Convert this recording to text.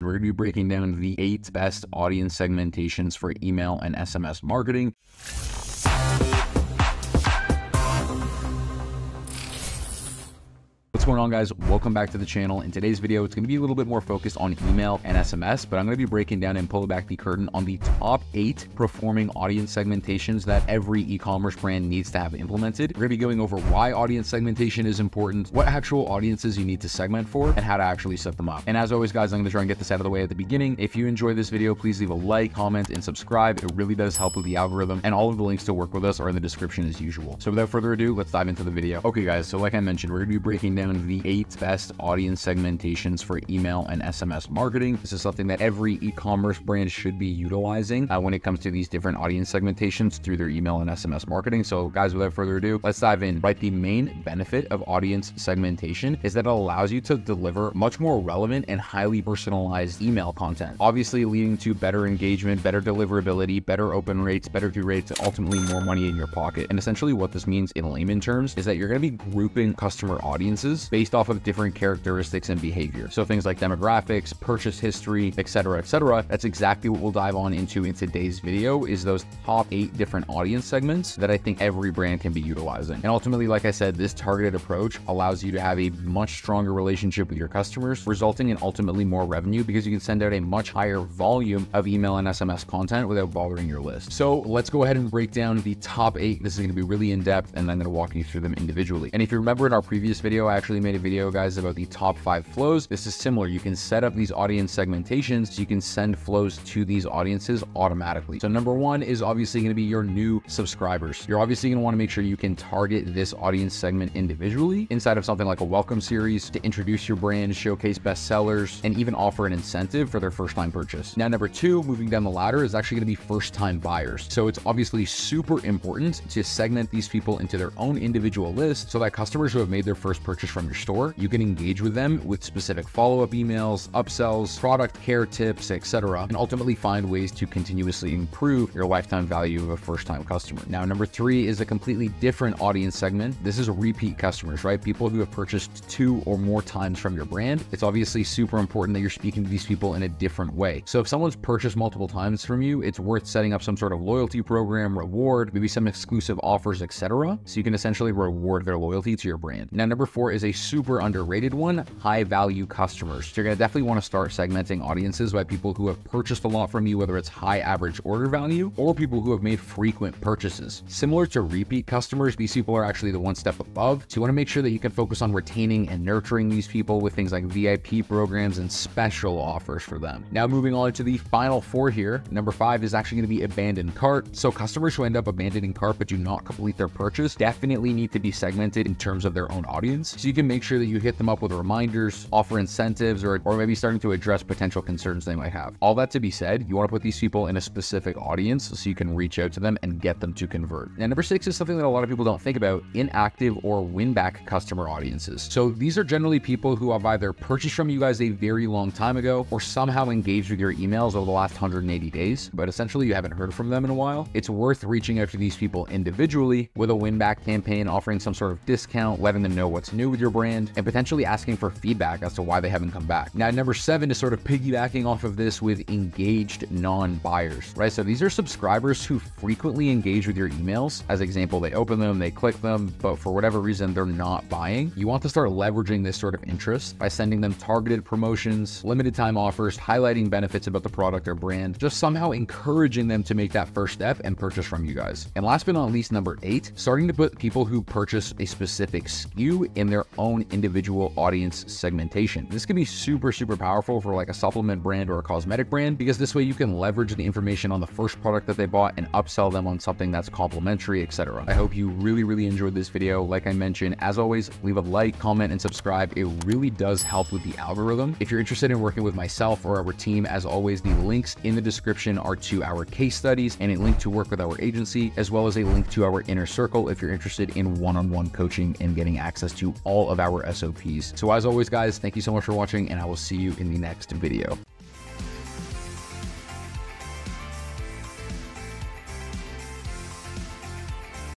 We're going to be breaking down the 8 best audience segmentations for email and SMS marketing. What's going on, guys? Welcome back to the channel. In today's video, it's going to be a little bit more focused on email and SMS, but I'm going to be breaking down and pulling back the curtain on the top 8 performing audience segmentations that every e-commerce brand needs to have implemented. We're going to be going over why audience segmentation is important, what actual audiences you need to segment for, and how to actually set them up. And as always, guys, I'm going to try and get this out of the way at the beginning. If you enjoy this video, please leave a like, comment, and subscribe. It really does help with the algorithm, and all of the links to work with us are in the description as usual. So without further ado, let's dive into the video. Okay, guys, so like I mentioned, we're going to be breaking down the 8 best audience segmentations for email and SMS marketing. This is something that every e-commerce brand should be utilizing when it comes to these different audience segmentations through their email and SMS marketing. So guys, without further ado, let's dive in. Right, the main benefit of audience segmentation is that it allows you to deliver much more relevant and highly personalized email content, obviously leading to better engagement, better deliverability, better open rates, better view rates, and ultimately more money in your pocket. And essentially what this means in layman terms is that you're going to be grouping customer audiences based off of different characteristics and behavior. So things like demographics, purchase history, etc., etc. That's exactly what we'll dive on into in today's video, is those top 8 different audience segments that I think every brand can be utilizing. And ultimately, like I said, this targeted approach allows you to have a much stronger relationship with your customers, resulting in ultimately more revenue because you can send out a much higher volume of email and SMS content without bothering your list. So let's go ahead and break down the top 8. This is going to be really in depth, and I'm going to walk you through them individually. And if you remember in our previous video, I actually made a video, guys, about the top 5 flows. This is similar. You can set up these audience segmentations so you can send flows to these audiences automatically. So number 1 is obviously going to be your new subscribers. You're obviously going to want to make sure you can target this audience segment individually inside of something like a welcome series to introduce your brand, showcase best sellers, and even offer an incentive for their first time purchase. Now, number 2, moving down the ladder, is actually going to be first time buyers. So it's obviously super important to segment these people into their own individual list so that customers who have made their first purchase from your store, you can engage with them with specific follow-up emails, upsells, product care tips, etc., and ultimately find ways to continuously improve your lifetime value of a first-time customer. Now, number 3 is a completely different audience segment. This is repeat customers, right? People who have purchased 2 or more times from your brand. It's obviously super important that you're speaking to these people in a different way. So if someone's purchased multiple times from you, it's worth setting up some sort of loyalty program, reward, maybe some exclusive offers, etc., so you can essentially reward their loyalty to your brand. Now, number 4 is a super underrated one, high value customers. So you're going to definitely want to start segmenting audiences by people who have purchased a lot from you, whether it's high average order value or people who have made frequent purchases. Similar to repeat customers, these people are actually the one step above. So you want to make sure that you can focus on retaining and nurturing these people with things like VIP programs and special offers for them. Now, moving on to the final 4 here, number 5 is actually going to be abandoned cart. So customers who end up abandoning cart but do not complete their purchase definitely need to be segmented in terms of their own audience. So you can make sure that you hit them up with reminders, offer incentives, or maybe starting to address potential concerns they might have. All that to be said, you want to put these people in a specific audience so you can reach out to them and get them to convert. Now, number 6 is something that a lot of people don't think about, inactive or win-back customer audiences. So these are generally people who have either purchased from you guys a very long time ago or somehow engaged with your emails over the last 180 days, but essentially you haven't heard from them in a while. It's worth reaching out to these people individually with a win-back campaign, offering some sort of discount, letting them know what's new with your brand, and potentially asking for feedback as to why they haven't come back. Now, number 7 is sort of piggybacking off of this with engaged non-buyers, right? So these are subscribers who frequently engage with your emails. As example, they open them, they click them, but for whatever reason, they're not buying. You want to start leveraging this sort of interest by sending them targeted promotions, limited time offers, highlighting benefits about the product or brand, just somehow encouraging them to make that first step and purchase from you guys. And last but not least, number 8, starting to put people who purchase a specific SKU in their own individual audience segmentation. This can be super powerful for like a supplement brand or a cosmetic brand, because this way you can leverage the information on the first product that they bought and upsell them on something that's complementary, etc. I hope you really enjoyed this video. Like I mentioned, as always, leave a like, comment, and subscribe. It really does help with the algorithm. If you're interested in working with myself or our team, as always, the links in the description are to our case studies and a link to work with our agency, as well as a link to our inner circle if you're interested in one-on-one coaching and getting access to all of our SOPs. So as always, guys, thank you so much for watching, and I will see you in the next video.